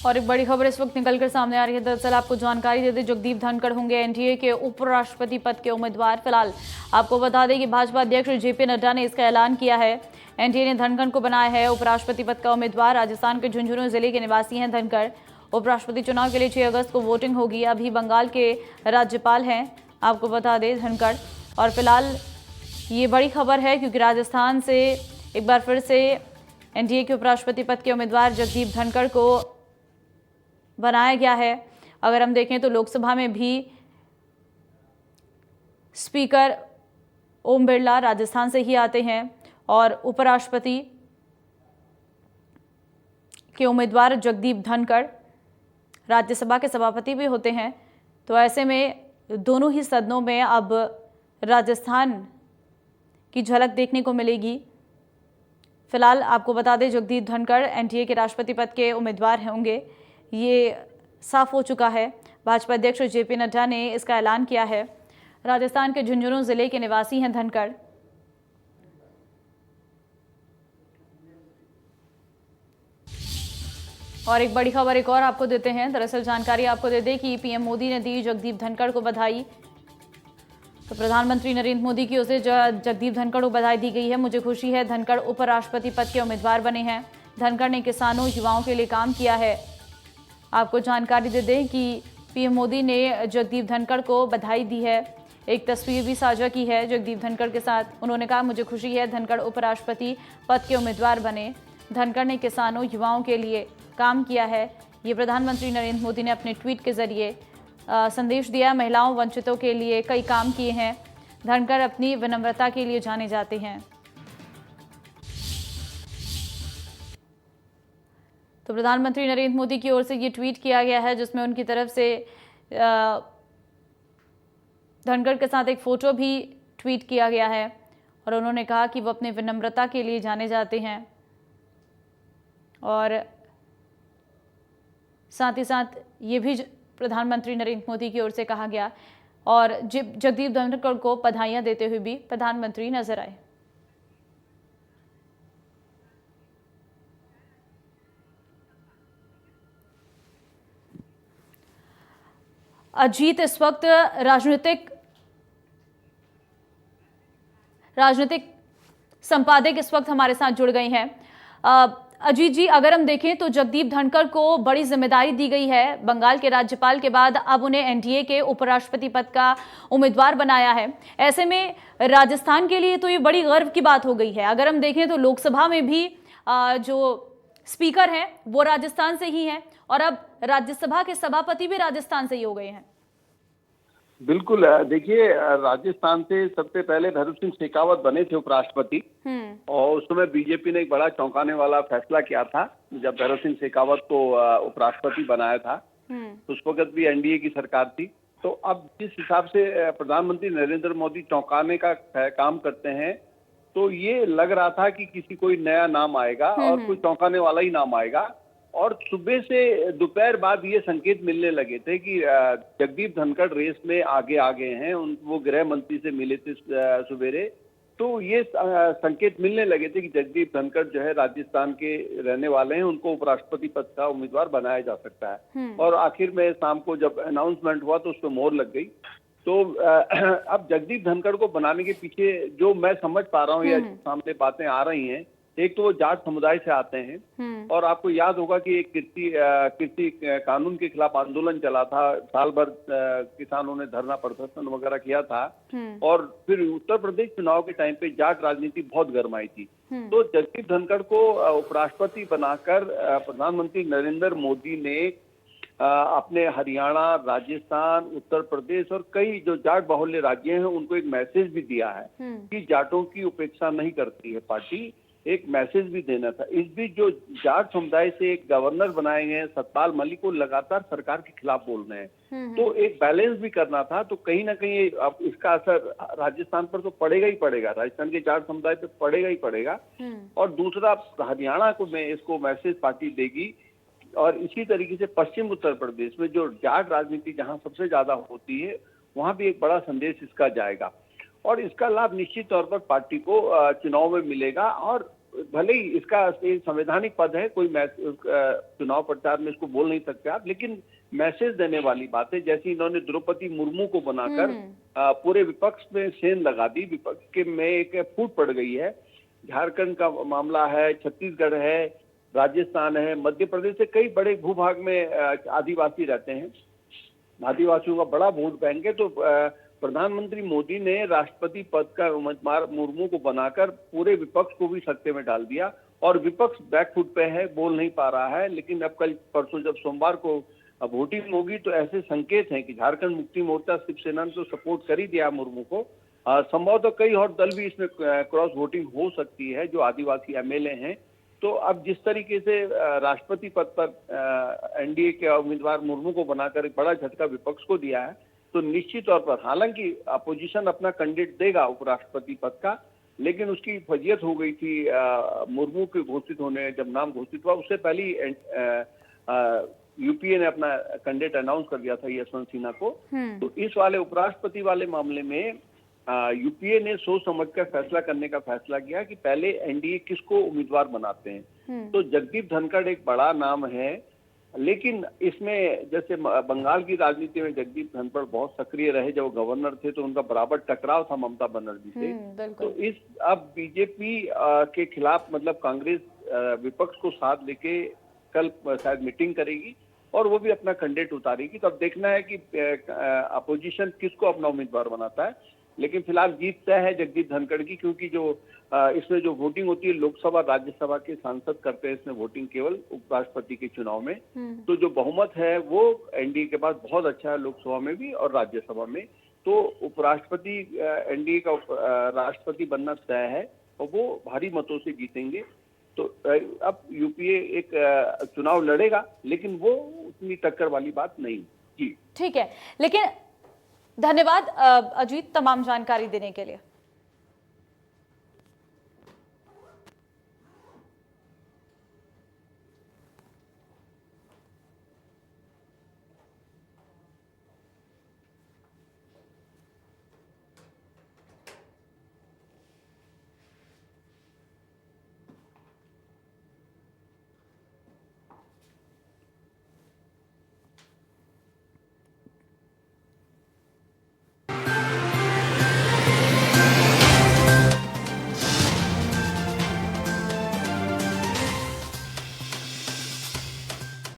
और एक बड़ी खबर इस वक्त निकलकर सामने आ रही है। दरअसल आपको जानकारी दे दें, जगदीप धनखड़ होंगे एनडीए के उपराष्ट्रपति पद के उम्मीदवार। फिलहाल आपको बता दें कि भाजपा अध्यक्ष जेपी नड्डा ने इसका ऐलान किया है। एनडीए ने धनखड़ को बनाया है उपराष्ट्रपति पद का उम्मीदवार। राजस्थान के झुंझुनू जिले के निवासी हैं धनखड़। उपराष्ट्रपति चुनाव के लिए 6 अगस्त को वोटिंग होगी। अभी बंगाल के राज्यपाल हैं, आपको बता दें, धनखड़। और फिलहाल ये बड़ी खबर है क्योंकि राजस्थान से एक बार फिर से एनडीए के उपराष्ट्रपति पद के उम्मीदवार जगदीप धनखड़ को बनाया गया है। अगर हम देखें तो लोकसभा में भी स्पीकर ओम बिरला राजस्थान से ही आते हैं और उपराष्ट्रपति के उम्मीदवार जगदीप धनखड़ राज्यसभा के सभापति भी होते हैं। तो ऐसे में दोनों ही सदनों में अब राजस्थान की झलक देखने को मिलेगी। फिलहाल आपको बता दें, जगदीप धनखड़ एनडीए के राष्ट्रपति पद के उम्मीदवार होंगे, ये साफ हो चुका है। भाजपा अध्यक्ष जेपी नड्डा ने इसका ऐलान किया है। राजस्थान के झुंझुनू जिले के निवासी हैं धनखड़। और एक बड़ी खबर एक और आपको देते हैं। दरअसल जानकारी आपको दे दें कि पीएम मोदी ने दी जगदीप धनखड़ को बधाई। तो प्रधानमंत्री नरेंद्र मोदी की ओर से जगदीप धनखड़ को बधाई दी गई है। मुझे खुशी है, धनखड़ उपराष्ट्रपति पद के उम्मीदवार बने हैं। धनखड़ ने किसानों युवाओं के लिए काम किया है। आपको जानकारी दे दें कि पीएम मोदी ने जगदीप धनखड़ को बधाई दी है। एक तस्वीर भी साझा की है जगदीप धनखड़ के साथ। उन्होंने कहा, मुझे खुशी है, धनखड़ उपराष्ट्रपति पद के उम्मीदवार बने। धनखड़ ने किसानों युवाओं के लिए काम किया है। ये प्रधानमंत्री नरेंद्र मोदी ने अपने ट्वीट के जरिए संदेश दिया। महिलाओं वंचितों के लिए कई काम किए हैं। धनखड़ अपनी विनम्रता के लिए जाने जाते हैं। तो प्रधानमंत्री नरेंद्र मोदी की ओर से ये ट्वीट किया गया है जिसमें उनकी तरफ से धनखड़ के साथ एक फोटो भी ट्वीट किया गया है और उन्होंने कहा कि वो अपने विनम्रता के लिए जाने जाते हैं। और साथ ही साथ ये भी प्रधानमंत्री नरेंद्र मोदी की ओर से कहा गया और जगदीप धनखड़ को बधाइयां देते हुए भी प्रधानमंत्री नजर आए। अजीत इस वक्त राजनीतिक संपादक इस वक्त हमारे साथ जुड़ गए हैं। अजीत जी, अगर हम देखें तो जगदीप धनखड़ को बड़ी जिम्मेदारी दी गई है। बंगाल के राज्यपाल के बाद अब उन्हें एनडीए के उपराष्ट्रपति पद का उम्मीदवार बनाया है। ऐसे में राजस्थान के लिए तो ये बड़ी गर्व की बात हो गई है। अगर हम देखें तो लोकसभा में भी जो स्पीकर हैं वो राजस्थान से ही हैं और अब राज्यसभा के सभापति भी राजस्थान से ही हो गए हैं। बिल्कुल, देखिए, राजस्थान से सबसे पहले भैरव सिंह शेखावत बने थे उपराष्ट्रपति और उस समय बीजेपी ने एक बड़ा चौंकाने वाला फैसला किया था जब भैरव सिंह शेखावत को उपराष्ट्रपति बनाया था। तो उस वक्त भी एनडीए की सरकार थी। तो अब जिस हिसाब से प्रधानमंत्री नरेंद्र मोदी चौंकाने का काम करते हैं, तो ये लग रहा था कि किसी कोई नया नाम आएगा और कोई चौंकाने वाला ही नाम आएगा। और सुबह से दोपहर बाद ये संकेत मिलने लगे थे कि जगदीप धनखड़ रेस में आगे आ गए हैं। वो गृह मंत्री से मिले थे सवेरे, तो ये संकेत मिलने लगे थे कि जगदीप धनखड़ जो है राजस्थान के रहने वाले हैं, उनको उपराष्ट्रपति पद का उम्मीदवार बनाया जा सकता है। और आखिर में शाम को जब अनाउंसमेंट हुआ तो उस पर मोहर लग गई। तो अब जगदीप धनखड़ को बनाने के पीछे जो मैं समझ पा रहा हूँ या सामने बातें आ रही हैं, एक तो वो जाट समुदाय से आते हैं और आपको याद होगा कि एक कृषि कानून के खिलाफ आंदोलन चला था। साल भर किसानों ने धरना प्रदर्शन वगैरह किया था और फिर उत्तर प्रदेश चुनाव के टाइम पे जाट राजनीति बहुत गरमाई थी। तो जगदीप धनखड़ को उपराष्ट्रपति बनाकर प्रधानमंत्री नरेंद्र मोदी ने अपने हरियाणा, राजस्थान, उत्तर प्रदेश और कई जो जाट बाहुल्य राज्य हैं उनको एक मैसेज भी दिया है कि जाटों की उपेक्षा नहीं करती है पार्टी। एक मैसेज भी देना था। इस बीच जो जाट समुदाय से एक गवर्नर बनाए गए सतपाल मलिक को लगातार सरकार के खिलाफ बोल रहे हैं, तो एक बैलेंस भी करना था। तो कहीं ना कहीं अब इसका असर राजस्थान पर तो पड़ेगा ही पड़ेगा, राजस्थान के जाट समुदाय पर पड़ेगा ही पड़ेगा। और दूसरा, हरियाणा को में इसको मैसेज पार्टी देगी। और इसी तरीके से पश्चिम उत्तर प्रदेश में जो जाट राजनीति जहां सबसे ज्यादा होती है, वहां भी एक बड़ा संदेश इसका जाएगा और इसका लाभ निश्चित तौर पर पार्टी को चुनाव में मिलेगा। और भले ही इसका एक संवैधानिक पद है, कोई चुनाव प्रचार में इसको बोल नहीं सकते आप, लेकिन मैसेज देने वाली बात है। जैसे इन्होंने द्रौपदी मुर्मू को बनाकर पूरे विपक्ष में सेंध लगा दी, विपक्ष के में एक फूट पड़ गई है। झारखंड का मामला है, छत्तीसगढ़ है, राजस्थान है, मध्य प्रदेश से कई बड़े भूभाग में आदिवासी रहते हैं, आदिवासियों का बड़ा वोट बैंक है। तो प्रधानमंत्री मोदी ने राष्ट्रपति पद का उम्मीदवार मुर्मू को बनाकर पूरे विपक्ष को भी सत्ते में डाल दिया, और विपक्ष बैकफुट पे है, बोल नहीं पा रहा है। लेकिन अब कल परसों जब सोमवार को वोटिंग होगी तो ऐसे संकेत हैं कि झारखंड मुक्ति मोर्चा शिवसेना ने तो सपोर्ट कर ही दिया मुर्मू को, संभवतः कई और दल भी इसमें क्रॉस वोटिंग हो सकती है जो आदिवासी एमएलए हैं। तो अब जिस तरीके से राष्ट्रपति पद पर एनडीए के उम्मीदवार मुर्मू को बनाकर एक बड़ा झटका विपक्ष को दिया है, तो निश्चित तौर पर, हालांकि अपोजिशन अपना कैंडिडेट देगा उपराष्ट्रपति पद का, लेकिन उसकी फजीयत हो गई थी मुर्मू के घोषित होने, जब नाम घोषित हुआ उससे पहले यूपीए ने अपना कैंडिडेट अनाउंस कर दिया था यशवंत सिन्हा को। तो इस वाले उपराष्ट्रपति वाले मामले में यूपीए ने सोच समझकर फैसला करने का फैसला किया कि पहले एनडीए किसको उम्मीदवार बनाते हैं। तो जगदीप धनखड़ एक बड़ा नाम है, लेकिन इसमें जैसे बंगाल की राजनीति में जगदीप धनखड़ बहुत सक्रिय रहे, जब वो गवर्नर थे तो उनका बराबर टकराव था ममता बनर्जी से। तो इस अब बीजेपी के खिलाफ, मतलब कांग्रेस विपक्ष को साथ लेके कल शायद मीटिंग करेगी और वो भी अपना कैंडिडेट उतारेगी। तो अब देखना है कि अपोजिशन किसको अपना उम्मीदवार बनाता है। लेकिन फिलहाल जीत तय है जगदीप धनखड़ की, क्योंकि जो इसमें जो वोटिंग होती है लोकसभा राज्यसभा के सांसद करते हैं इसमें वोटिंग, केवल उपराष्ट्रपति के चुनाव में। तो जो बहुमत है वो एनडीए के पास बहुत अच्छा है, लोकसभा में भी और राज्यसभा में। तो उपराष्ट्रपति एनडीए का राष्ट्रपति बनना तय है और वो भारी मतों से जीतेंगे। तो अब यूपीए एक चुनाव लड़ेगा, लेकिन वो उतनी टक्कर वाली बात नहीं। जी ठीक है, लेकिन धन्यवाद अजीत तमाम जानकारी देने के लिए।